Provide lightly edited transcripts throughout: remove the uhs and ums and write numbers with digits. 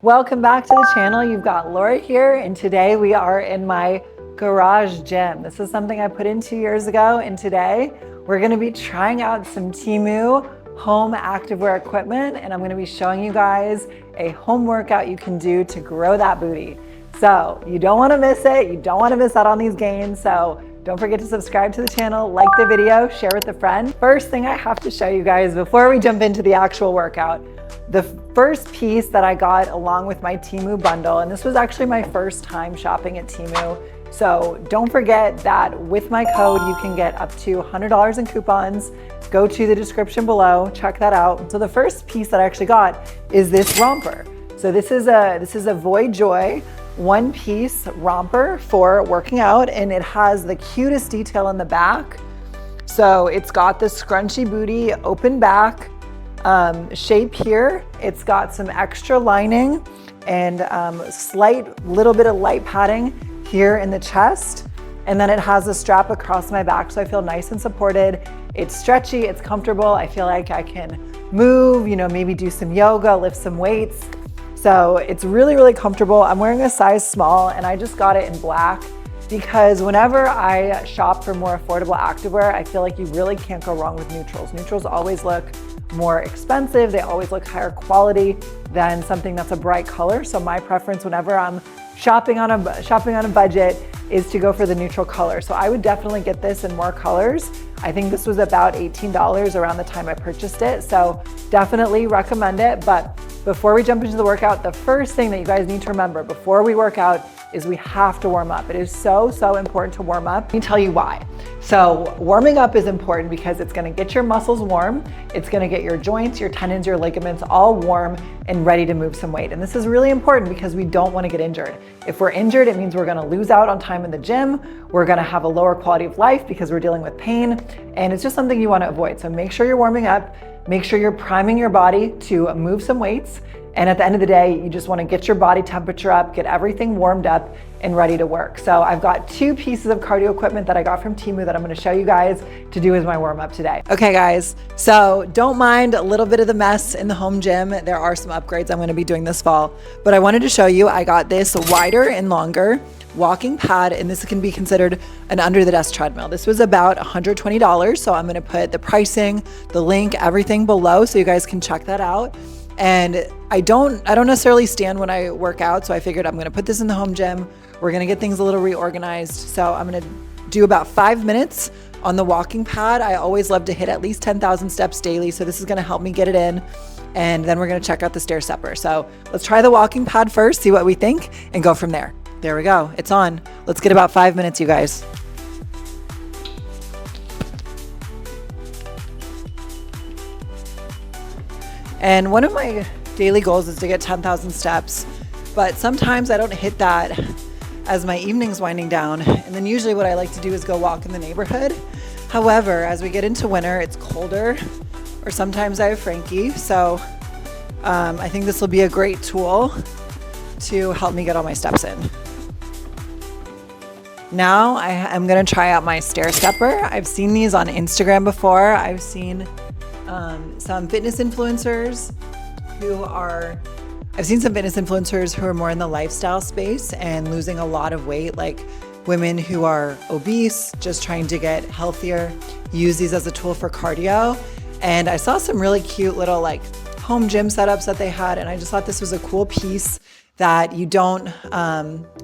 Welcome back to the channel. You've got Laura here, and today we are in my garage gym. This is something I put in 2 years ago, and today we're gonna be trying out some TEMU home activewear equipment, and I'm gonna be showing you guys a home workout you can do to grow that booty. So you don't wanna miss it. You don't wanna miss out on these gains. So don't forget to subscribe to the channel, like the video, share with a friend. First thing I have to show you guys before we jump into the actual workout, the first piece that I got along with my TEMU bundle, and this was actually my first time shopping at TEMU. So don't forget that with my code, you can get up to $100 in coupons. Go to the description below, check that out. So the first piece that I actually got is this romper. So this is a Void Joy one-piece romper for working out, and it has the cutest detail in the back. So it's got the scrunchy booty, open back, shape here. It's got some extra lining and slight little bit of light padding here in the chest. And then it has a strap across my back, so I feel nice and supported. It's stretchy, it's comfortable. I feel like I can move, maybe do some yoga, lift some weights. So it's really, really comfortable. I'm wearing a size small, and I just got it in black because whenever I shop for more affordable activewear, I feel like you really can't go wrong with neutrals. Neutrals always look more expensive. They always look higher quality than something that's a bright color. So my preference whenever I'm shopping on a budget is to go for the neutral color. So I would definitely get this in more colors. I think this was about $18 around the time I purchased it. So definitely recommend it. But before we jump into the workout, the first thing that you guys need to remember before we work out is we have to warm up. It is so important to warm up. Let me tell you why. So warming up is important because it's gonna get your muscles warm. It's gonna get your joints, your tendons, your ligaments all warm and ready to move some weight. And this is really important because we don't wanna get injured. If we're injured, it means we're gonna lose out on time in the gym. We're gonna have a lower quality of life because we're dealing with pain. And it's just something you wanna avoid. So make sure you're warming up. Make sure you're priming your body to move some weights. And at the end of the day, you just want to get your body temperature up, get everything warmed up and ready to work. So I've got 2 pieces of cardio equipment that I got from TEMU that I'm going to show you guys to do as my warm up today. Okay guys, so don't mind a little bit of the mess in the home gym. There are some upgrades I'm going to be doing this fall, but I wanted to show you, I got this wider and longer walking pad, and this can be considered an under the desk treadmill. This was about $120. So I'm going to put the pricing, the link, everything below so you guys can check that out. And I don't necessarily stand when I work out, so I figured I'm gonna put this in the home gym. We're gonna get things a little reorganized. So I'm gonna do about 5 minutes on the walking pad. I always love to hit at least 10,000 steps daily, so this is gonna help me get it in. And then we're gonna check out the stair stepper. So let's try the walking pad first, see what we think, and go from there. There we go, it's on. Let's get about 5 minutes, you guys. And one of my daily goals is to get 10,000 steps, but sometimes I don't hit that as my evening's winding down. And then usually what I like to do is go walk in the neighborhood. However, as we get into winter, it's colder, or sometimes I have Frankie. So I think this will be a great tool to help me get all my steps in. Now I'm gonna try out my stair stepper. I've seen these on Instagram before. I've seen some fitness influencers who are more in the lifestyle space and losing a lot of weight, like women who are obese, just trying to get healthier, use these as a tool for cardio. And I saw some really cute little like home gym setups that they had, and I just thought this was a cool piece that you don't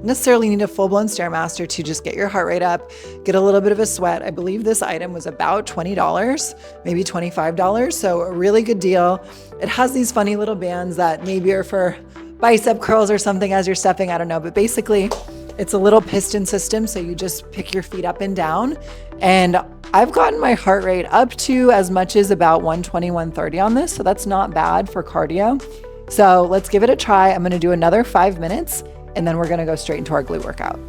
necessarily need a full-blown Stairmaster to just get your heart rate up, get a little bit of a sweat. I believe this item was about $20, maybe $25, so a really good deal. It has these funny little bands that maybe are for bicep curls or something as you're stepping, I don't know, but basically it's a little piston system, so you just pick your feet up and down. And I've gotten my heart rate up to as much as about 120, 130 on this, so that's not bad for cardio. So let's give it a try. I'm gonna do another 5 minutes, and then we're gonna go straight into our glute workout.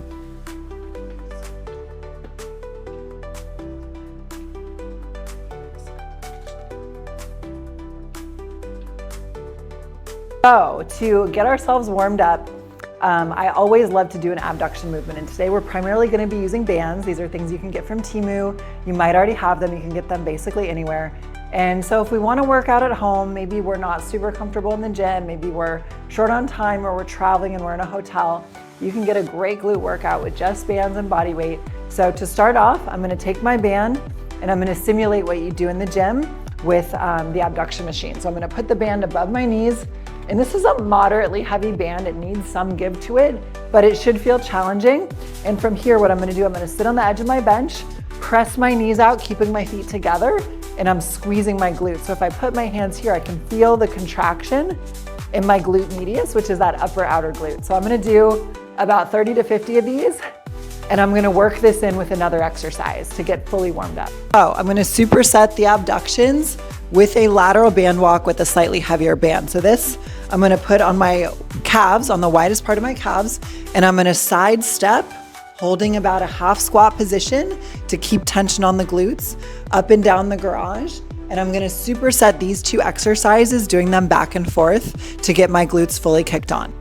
So to get ourselves warmed up, I always love to do an abduction movement, and today we're primarily going to be using bands. These are things you can get from TEMU. You might already have them. You can get them basically anywhere. And so if we want to work out at home, maybe we're not super comfortable in the gym, maybe we're short on time or we're traveling and we're in a hotel, you can get a great glute workout with just bands and body weight. So to start off, I'm going to take my band and I'm going to simulate what you do in the gym with the abduction machine. So I'm going to put the band above my knees, and this is a moderately heavy band. It needs some give to it, but it should feel challenging. And from here, what I'm going to do, I'm going to sit on the edge of my bench, press my knees out, keeping my feet together, and I'm squeezing my glutes. So if I put my hands here, I can feel the contraction in my glute medius, which is that upper outer glute. So I'm going to do about 30 to 50 of these, and I'm going to work this in with another exercise to get fully warmed up. So I'm going to superset the abductions with a lateral band walk with a slightly heavier band. So this I'm going to put on my calves, on the widest part of my calves, and I'm going to side step, holding about a half squat position to keep tension on the glutes, up and down the garage. And I'm going to superset these two exercises, doing them back and forth to get my glutes fully kicked on.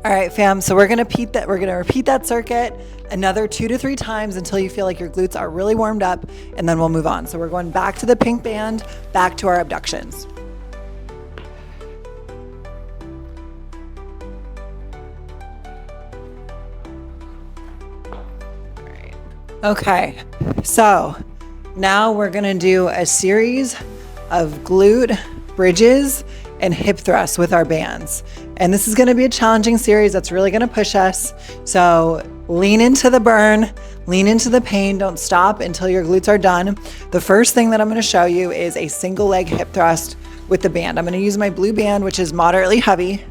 All right, fam, so we're gonna repeat that circuit another 2 to 3 times until you feel like your glutes are really warmed up, and then we'll move on. So we're going back to the pink band, back to our abductions. All right. Okay, so now we're gonna do a series of glute bridges and hip thrusts with our bands. And this is gonna be a challenging series that's really gonna push us. So lean into the burn, lean into the pain, don't stop until your glutes are done. The first thing that I'm gonna show you is a single leg hip thrust with the band. I'm gonna use my blue band, which is moderately heavy.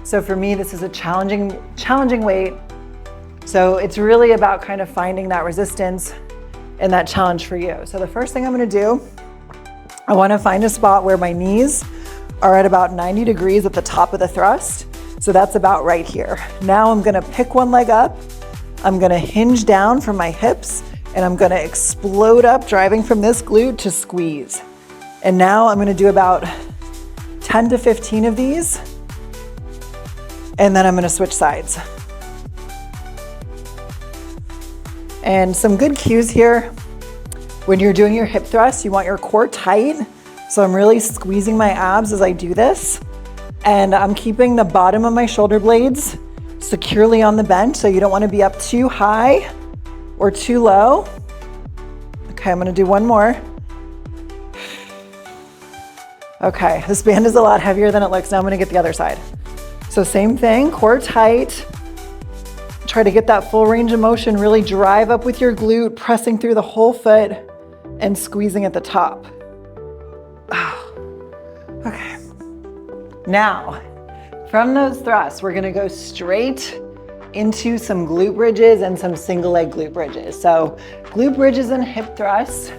So for me, this is a challenging weight. So it's really about kind of finding that resistance and that challenge for you. So the first thing I'm gonna do, I wanna find a spot where my knees are at about 90 degrees at the top of the thrust. So that's about right here. Now I'm gonna pick one leg up, I'm gonna hinge down from my hips, and I'm gonna explode up, driving from this glute to squeeze. And now I'm gonna do about 10 to 15 of these, and then I'm gonna switch sides. And some good cues here. When you're doing your hip thrust, you want your core tight. So I'm really squeezing my abs as I do this. And I'm keeping the bottom of my shoulder blades securely on the bench. So you don't want to be up too high or too low. Okay, I'm going to do one more. Okay, this band is a lot heavier than it looks. Now I'm going to get the other side. So same thing, core tight. Try to get that full range of motion. Really drive up with your glute, pressing through the whole foot and squeezing at the top. Okay. Now, from those thrusts, we're gonna go straight into some glute bridges and some single leg glute bridges. So glute bridges and hip thrusts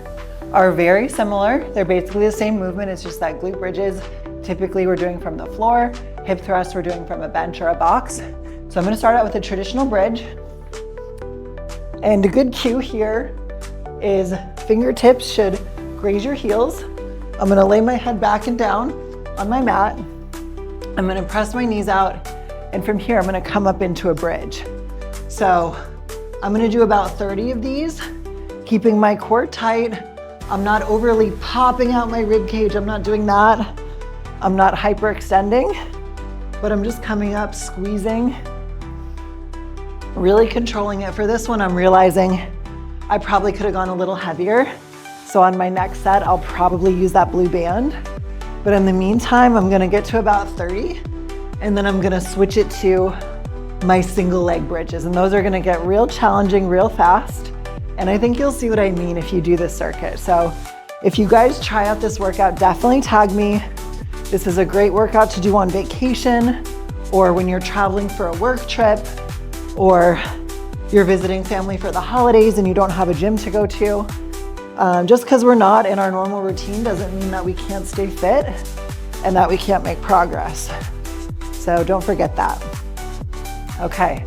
are very similar. They're basically the same movement. It's just that glute bridges, typically we're doing from the floor. Hip thrusts we're doing from a bench or a box. So I'm gonna start out with a traditional bridge. And a good cue here is fingertips should graze your heels. I'm gonna lay my head back and down on my mat. I'm gonna press my knees out, and from here I'm gonna come up into a bridge. So I'm gonna do about 30 of these, keeping my core tight. I'm not overly popping out my rib cage. I'm not doing that. I'm not hyperextending, but I'm just coming up, squeezing, really controlling it. For this one, I'm realizing I probably could have gone a little heavier. So on my next set, I'll probably use that blue band. But in the meantime, I'm gonna get to about 30, and then I'm gonna switch it to my single leg bridges. And those are gonna get real challenging, real fast. And I think you'll see what I mean if you do this circuit. So if you guys try out this workout, definitely tag me. This is a great workout to do on vacation, or when you're traveling for a work trip, or you're visiting family for the holidays and you don't have a gym to go to. Just because we're not in our normal routine doesn't mean that we can't stay fit and that we can't make progress. So don't forget that. Okay,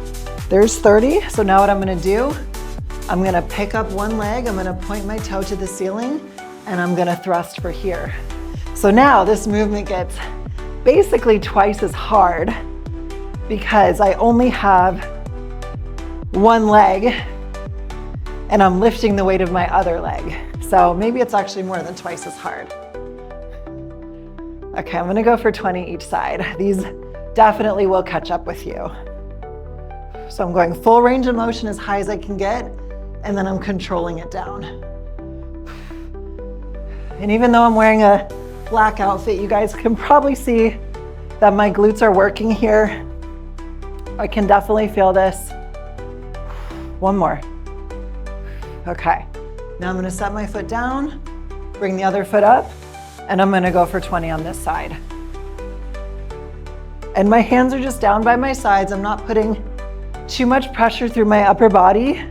there's 30. So now what I'm gonna do, I'm gonna pick up one leg, I'm gonna point my toe to the ceiling, and I'm gonna thrust for here. So now this movement gets basically twice as hard because I only have one leg and I'm lifting the weight of my other leg. So maybe it's actually more than twice as hard. Okay, I'm gonna go for 20 each side. These definitely will catch up with you. So I'm going full range of motion as high as I can get, and then I'm controlling it down. And even though I'm wearing a black outfit, you guys can probably see that my glutes are working here. I can definitely feel this. One more. Okay, now I'm gonna set my foot down, bring the other foot up, and I'm gonna go for 20 on this side. And my hands are just down by my sides. I'm not putting too much pressure through my upper body.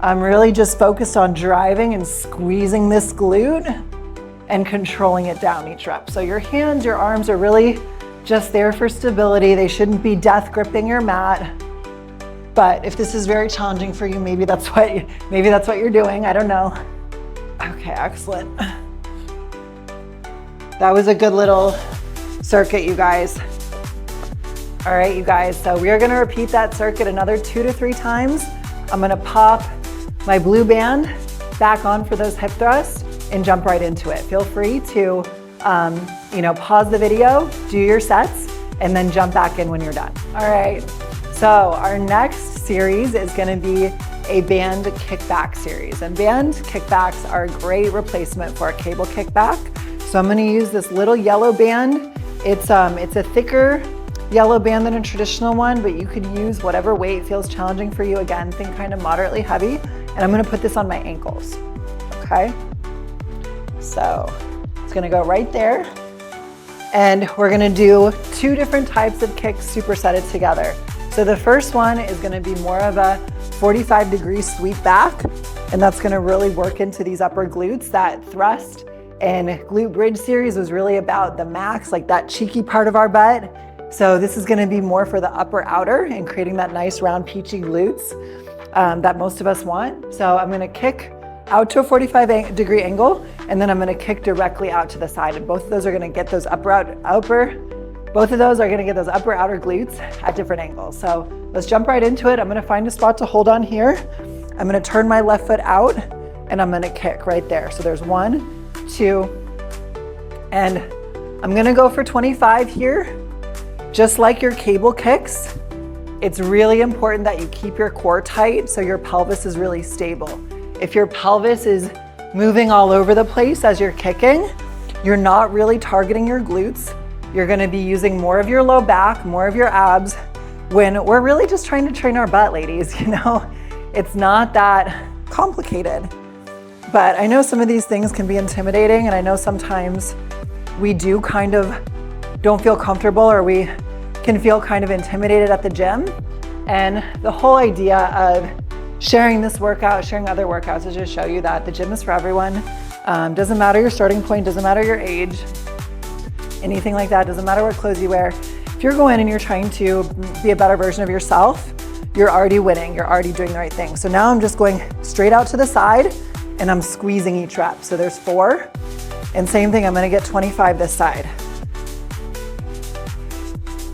I'm really just focused on driving and squeezing this glute and controlling it down each rep. So your hands, your arms are really just there for stability. They shouldn't be death gripping your mat. But if this is very challenging for you, maybe that's what you're doing. I don't know. Okay, excellent. That was a good little circuit, you guys. All right, you guys, so we are gonna repeat that circuit another 2 to 3 times. I'm gonna pop my blue band back on for those hip thrusts and jump right into it. Feel free to pause the video, do your sets, and then jump back in when you're done. All right, so our next series is gonna be a band kickback series. And band kickbacks are a great replacement for a cable kickback. So I'm gonna use this little yellow band. It's a thicker yellow band than a traditional one, but you could use whatever weight feels challenging for you. Again, think kind of moderately heavy. And I'm gonna put this on my ankles, okay? So it's gonna go right there. And we're gonna do 2 different types of kicks supersetted together. So the first one is gonna be more of a 45-degree sweep back, and that's gonna really work into these upper glutes. That thrust and glute bridge series was really about the max, like that cheeky part of our butt. So this is gonna be more for the upper outer and creating that nice round peachy glutes that most of us want. So I'm gonna kick out to a 45-degree angle, and then I'm gonna kick directly out to the side. And both of those are gonna get those upper outer glutes at different angles. So let's jump right into it. I'm gonna find a spot to hold on here. I'm gonna turn my left foot out, and I'm gonna kick right there. So there's 1, 2, and I'm gonna go for 25 here. Just like your cable kicks, it's really important that you keep your core tight so your pelvis is really stable. If your pelvis is moving all over the place as you're kicking, you're not really targeting your glutes. You're gonna be using more of your low back, more of your abs, when we're really just trying to train our butt, ladies, you know? It's not that complicated. But I know some of these things can be intimidating, and I know sometimes we do kind of don't feel comfortable, or we can feel kind of intimidated at the gym. And the whole idea of sharing this workout, sharing other workouts, is just show you that the gym is for everyone. Doesn't matter your starting point, doesn't matter your age, anything like that, doesn't matter what clothes you wear. If you're going and you're trying to be a better version of yourself, you're already winning, you're already doing the right thing. So now I'm just going straight out to the side and I'm squeezing each rep. So there's 4, and same thing, I'm gonna get 25 this side.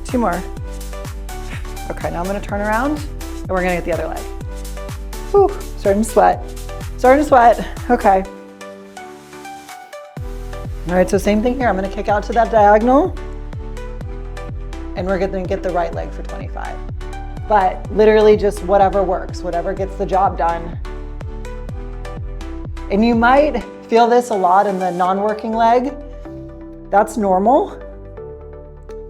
2 more. Okay, now I'm gonna turn around and we're gonna get the other leg. Whew, starting to sweat. Okay. All right, so same thing here. I'm gonna kick out to that diagonal and we're gonna get the right leg for 25. But literally just whatever works, whatever gets the job done. And you might feel this a lot in the non-working leg. That's normal.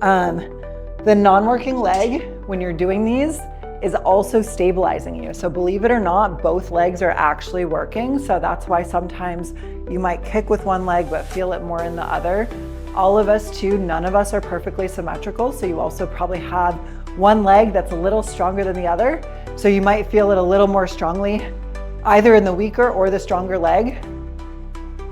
The non-working leg, when you're doing these, is also stabilizing you. So believe it or not, both legs are actually working. So that's why sometimes you might kick with one leg but feel it more in the other. All of us too, none of us are perfectly symmetrical. So you also probably have one leg that's a little stronger than the other. So you might feel it a little more strongly, either in the weaker or the stronger leg.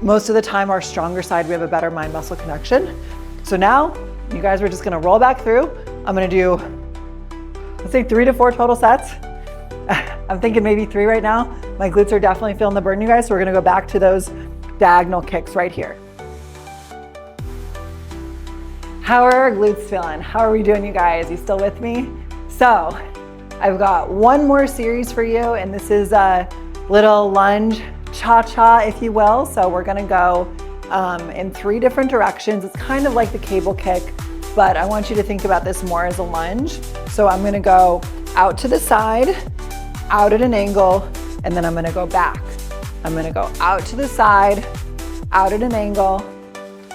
Most of the time, our stronger side, we have a better mind-muscle connection. So now, you guys, we're just gonna roll back through. I'm gonna do, let's say 3 to 4 total sets. I'm thinking maybe 3 right now. My glutes are definitely feeling the burn, you guys. So we're gonna go back to those diagonal kicks right here. How are our glutes feeling? How are we doing, you guys? You still with me? So I've got one more series for you, and this is a little lunge cha-cha, if you will. So we're gonna go in 3 different directions. It's kind of like the cable kick, but I want you to think about this more as a lunge. So I'm gonna go out to the side, out at an angle, and then I'm gonna go back. I'm gonna go out to the side, out at an angle,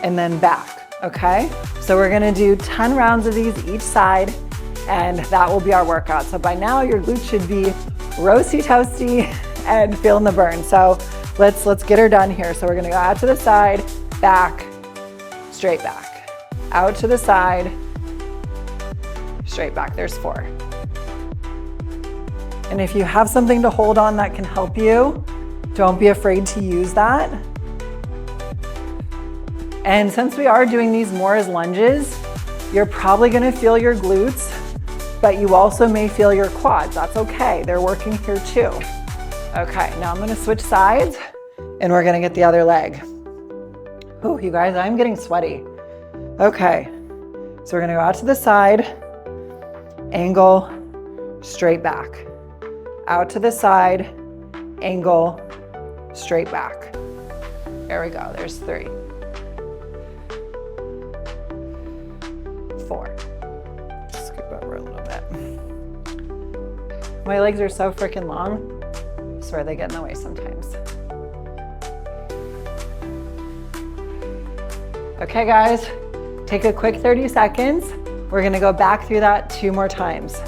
and then back, okay? So we're gonna do 10 rounds of these each side, and that will be our workout. So by now your glutes should be roasty toasty and feeling the burn. So let's get her done here. So we're gonna go out to the side, back, straight back. Out to the side, straight back. There's 4. And if you have something to hold on that can help you, don't be afraid to use that. And since we are doing these more as lunges, you're probably gonna feel your glutes, but you also may feel your quads. That's okay, they're working here too. Okay, now I'm gonna switch sides and we're gonna get the other leg. Oh, you guys, I'm getting sweaty. Okay, so we're gonna go out to the side, angle, straight back. Out to the side, angle, straight back. There we go, there's 3. 4. Scoop over a little bit. My legs are so freaking long. I swear they get in the way sometimes. Okay guys, take a quick 30 seconds. We're gonna go back through that 2 more times.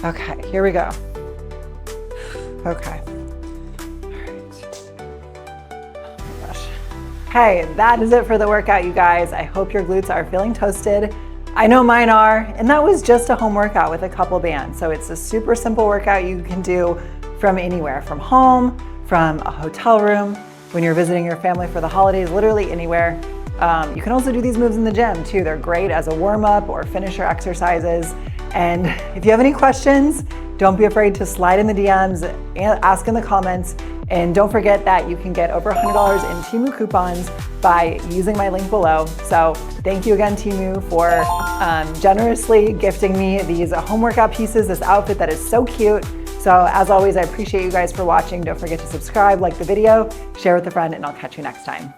Okay, here we go. Okay. Okay, that is it for the workout, you guys. I hope your glutes are feeling toasted. I know mine are, and that was just a home workout with a couple bands. So it's a super simple workout you can do from anywhere, from home, from a hotel room, when you're visiting your family for the holidays, literally anywhere. You can also do these moves in the gym too. They're great as a warm-up or finisher exercises. And if you have any questions, don't be afraid to slide in the DMs and ask in the comments. And don't forget that you can get over $100 in TEMU coupons by using my link below. So thank you again, TEMU, for generously gifting me these home workout pieces, this outfit that is so cute. So as always, I appreciate you guys for watching. Don't forget to subscribe, like the video, share with a friend, and I'll catch you next time.